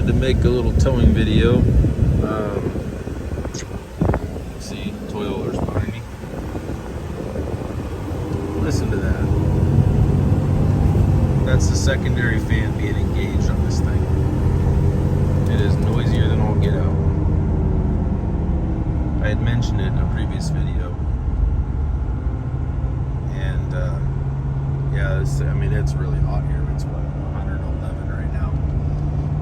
wanted to make a little towing video. See, Toyo AT3's behind me. Listen to that. That's the secondary fan being engaged on this thing. It is noisier than all get out. I had mentioned it in a previous video. And yeah, it's really hot here. It's what, 111 right now.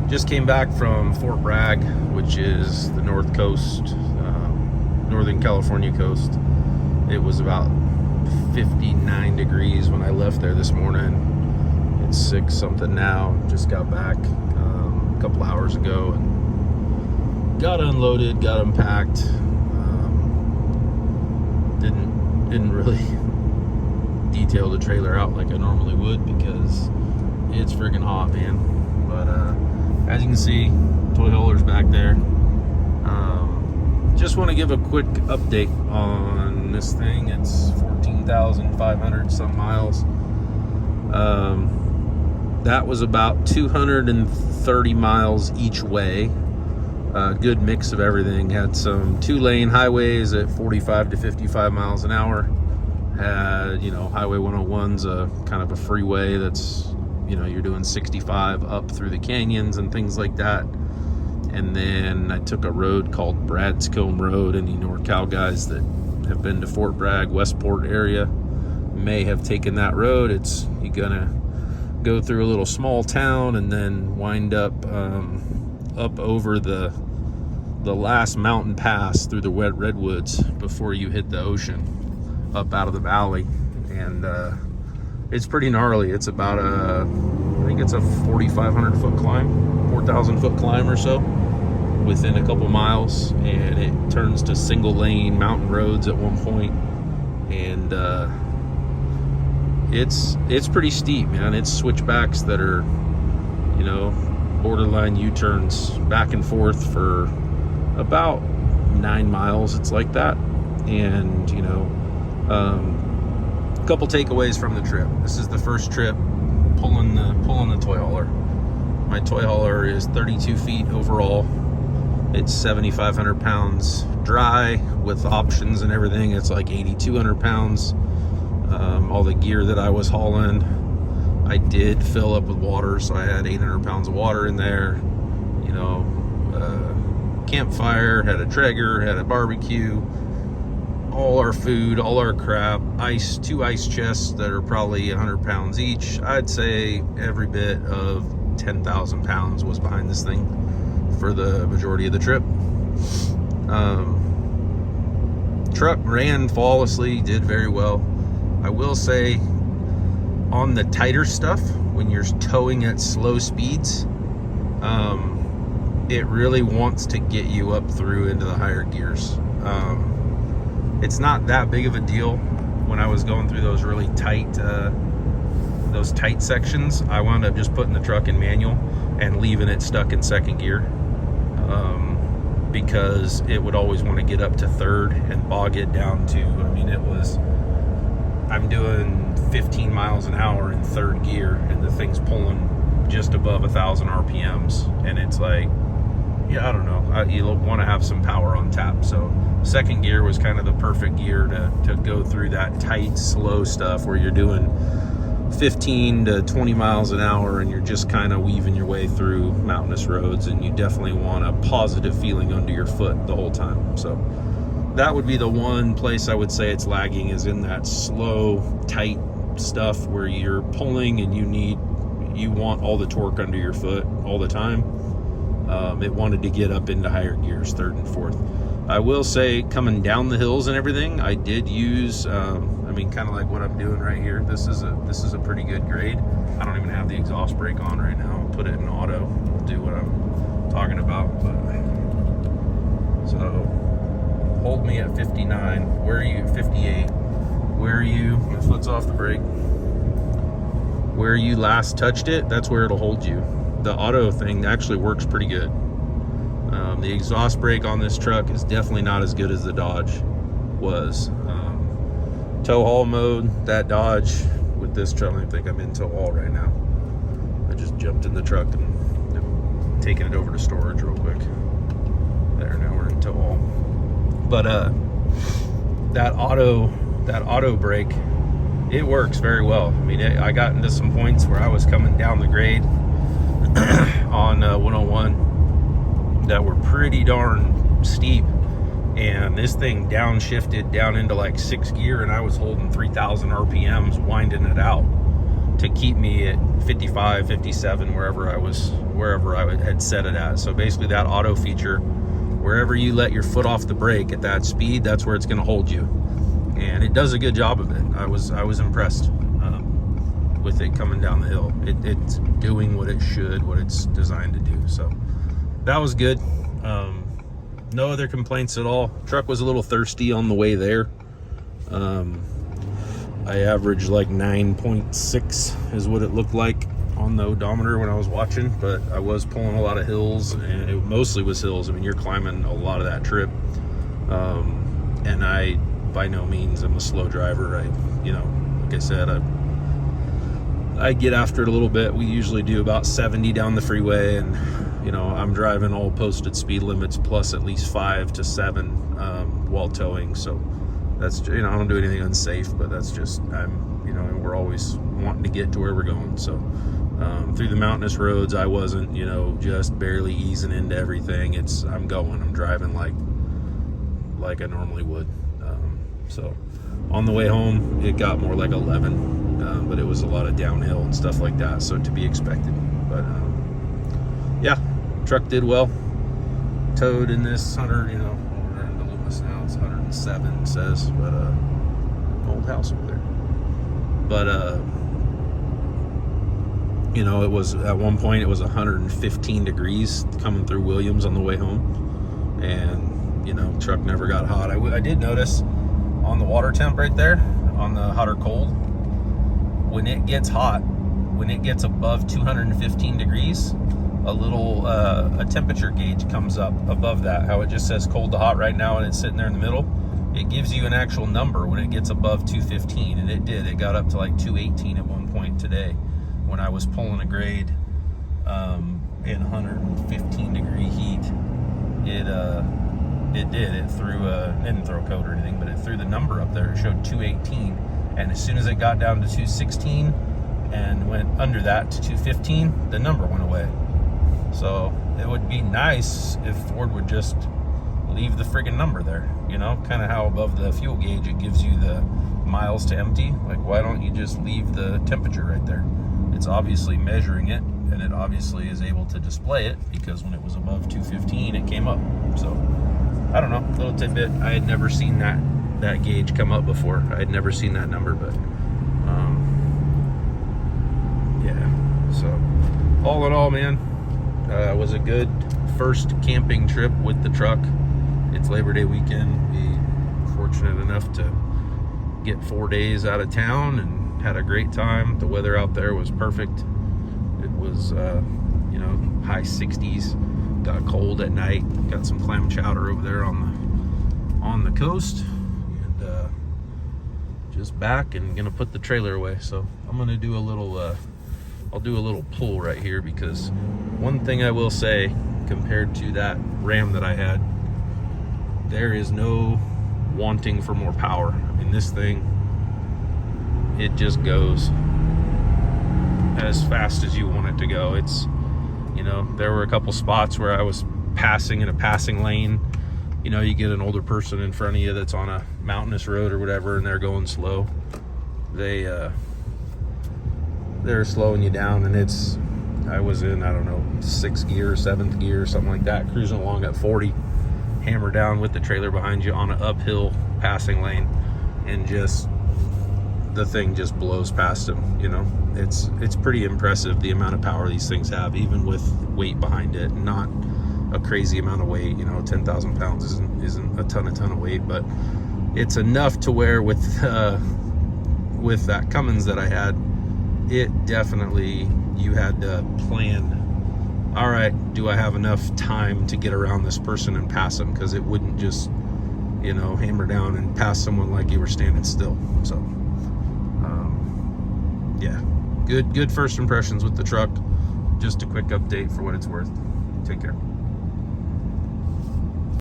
Just came back from Fort Bragg, which is the north coast, Northern California coast. It was about 59 degrees when I left there this morning. It's 6 something now. Just got back a couple hours ago and got unloaded, got unpacked. Didn't really detail the trailer out like I normally would because it's friggin' hot, man. But as you can see, toy haulers back there. Just want to give a quick update on this thing. It's 14,500 some miles. That was about 230 miles each way. Good mix of everything. Had some 2-lane highways at 45 to 55 miles an hour. Had, Highway 101's a kind of a freeway that's, you're doing 65 up through the canyons and things like that. And then I took a road called Bradscombe Road. Any NorCal guys that have been to Fort Bragg, Westport area may have taken that road. You're gonna go through a little small town and then wind up over the last mountain pass through the wet redwoods before you hit the ocean up out of the valley. And it's pretty gnarly. It's about I think it's a 4,500 foot climb, 4,000 foot climb or so within a couple miles, and it turns to single lane mountain roads at one point. And it's pretty steep, man. It's switchbacks that are, borderline U-turns back and forth for about 9 miles. It's like that. And a couple takeaways from the trip. This is the first trip pulling the toy hauler. My toy hauler is 32 feet overall. It's 7,500 pounds dry with options and everything. It's like 8,200 pounds. All the gear that I was hauling, I did fill up with water, so I had 800 pounds of water in there. Campfire, had a Traeger, had a barbecue, all our food, all our crap, ice, 2 ice chests that are probably 100 pounds each. I'd say every bit of 10,000 pounds was behind this thing for the majority of the trip. Truck ran flawlessly, did very well. I will say, on the tighter stuff, when you're towing at slow speeds, it really wants to get you up through into the higher gears. It's not that big of a deal. When I was going through those really tight sections, I wound up just putting the truck in manual and leaving it stuck in second gear, because it would always want to get up to third and bog it down to, I'm doing 15 miles an hour in third gear and the thing's pulling just above 1,000 RPMs, and it's like, I don't know, you want to have some power on tap. So second gear was kind of the perfect gear to go through that tight, slow stuff where you're doing 15 to 20 miles an hour and you're just kind of weaving your way through mountainous roads, and you definitely want a positive feeling under your foot the whole time. So that would be the one place I would say it's lagging, is in that slow, tight stuff where you're pulling and you want all the torque under your foot all the time. It wanted to get up into higher gears, third and fourth. I will say, coming down the hills and everything, I did use, kind of like what I'm doing right here. This is a pretty good grade. I don't even have the exhaust brake on right now. I'll put it in auto, do what I'm talking about. So hold me at 59. Where are you? 58. Where are you? My foot's off the brake. Where you last touched it, that's where it'll hold you. The auto thing actually works pretty good. The exhaust brake on this truck is definitely not as good as the Dodge was. Tow haul mode, that Dodge with this truck, I think I'm in tow haul right now. I just jumped in the truck and taking it over to storage real quick. There, now we're in tow haul. But that auto brake, it works very well. I mean, I got into some points where I was coming down the grade on 101 that were pretty darn steep, and this thing downshifted down into like 6th gear, and I was holding 3,000 RPMs winding it out to keep me at 55, 57, wherever I had set it at. So basically that auto feature, wherever you let your foot off the brake at that speed, that's where it's going to hold you, and it does a good job of it. I was impressed with it coming down the hill. It's doing what it should, what it's designed to do. So that was good. No other complaints at all. Truck was a little thirsty on the way there. I averaged like 9.6 is what it looked like on the odometer when I was watching, but I was pulling a lot of hills, and it mostly was hills. I mean, you're climbing a lot of that trip. And I, by no means, am a slow driver. Like I said, I get after it a little bit. We usually do about 70 down the freeway, and I'm driving all posted speed limits plus at least 5 to 7 while towing. So that's, I don't do anything unsafe, but that's just, we're always wanting to get to where we're going. So through the mountainous roads, I wasn't, just barely easing into everything. I'm driving like I normally would. So on the way home, it got more like 11, but it was a lot of downhill and stuff like that, so to be expected. But yeah, truck did well. Towed in this 100, we're in the Loomis now, it's 107 says, but old house over there. But it was, at one point it was 115 degrees coming through Williams on the way home, and truck never got hot. I did notice on the water temp right there, on the hot or cold, when it gets hot, when it gets above 215 degrees, a temperature gauge comes up above that. How it just says cold to hot right now, and it's sitting there in the middle. It gives you an actual number when it gets above 215, and it did. It got up to like 218 at one point today when I was pulling a grade in 115 degree heat. It didn't throw a code or anything, but it threw the number up there. It showed 218, and as soon as it got down to 216 and went under that to 215, the number went away. So it would be nice if Ford would just leave the friggin' number there, kind of how above the fuel gauge it gives you the miles to empty. Like, why don't you just leave the temperature right there? It's obviously measuring it, and it obviously is able to display it, because when it was above 215 it came up. So I don't know, little tidbit. I had never seen that gauge come up before. I had never seen that number, but yeah. So all in all, man, it was a good first camping trip with the truck. It's Labor Day weekend. We were fortunate enough to get 4 days out of town and had a great time. The weather out there was perfect. It was high 60s. Got cold at night. Got some clam chowder over there on the coast, and just back and gonna put the trailer away. So I'm gonna do a little I'll do a little pull right here, because one thing I will say, compared to that Ram that I had, there is no wanting for more power. I mean, this thing, it just goes as fast as you want it to go. It's, there were a couple spots where I was passing in a passing lane. You get an older person in front of you that's on a mountainous road or whatever, and they're going slow. They're slowing you down, and I was in, 6th gear, 7th gear, something like that, cruising along at 40, hammer down with the trailer behind you on an uphill passing lane, and the thing just blows past them. It's pretty impressive the amount of power these things have, even with weight behind it. Not a crazy amount of weight, 10,000 pounds isn't a ton of weight, but it's enough to where with that Cummins that I had, it definitely, you had to plan, all right, do I have enough time to get around this person and pass them? Because it wouldn't just, hammer down and pass someone like you were standing still. So yeah, good first impressions with the truck. Just a quick update for what it's worth. Take care.